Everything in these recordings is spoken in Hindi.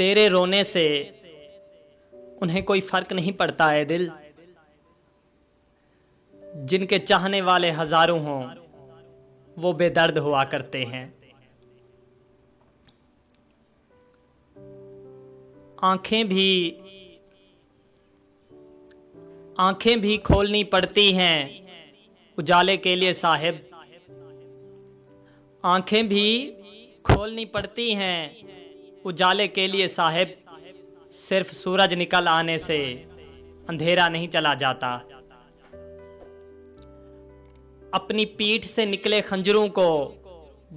तेरे रोने से उन्हें कोई फर्क नहीं पड़ता है दिल। जिनके चाहने वाले हजारों हों वो बेदर्द हुआ करते हैं। आंखें भी खोलनी पड़ती हैं उजाले के लिए साहिब। आंखें भी खोलनी पड़ती हैं उजाले के लिए साहिब। सिर्फ सूरज निकल आने से अंधेरा नहीं चला जाता। अपनी पीठ से निकले खंजरों को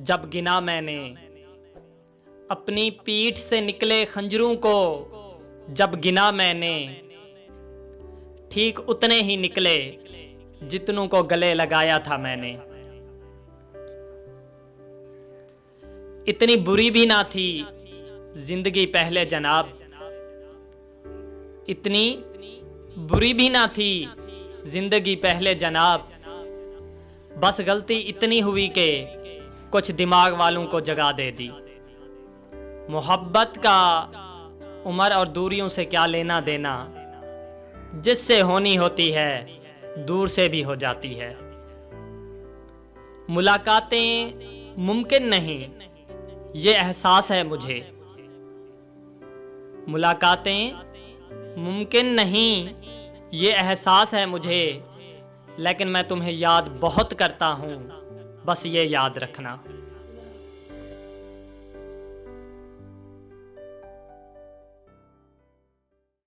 जब गिना मैंने, अपनी पीठ से निकले खंजरों को जब गिना मैंने, ठीक उतने ही निकले जितनों को गले लगाया था मैंने। इतनी बुरी भी ना थी जिंदगी पहले जनाब, इतनी बुरी भी ना थी जिंदगी पहले जनाब। बस गलती इतनी हुई कि कुछ दिमाग वालों को जगा दे दी। मोहब्बत का उम्र और दूरियों से क्या लेना देना, जिससे होनी होती है दूर से भी हो जाती है। मुलाकातें मुमकिन नहीं ये एहसास है मुझे, मुलाकातें मुमकिन नहीं ये एहसास है मुझे। लेकिन मैं तुम्हें याद बहुत करता हूँ, बस ये याद रखना।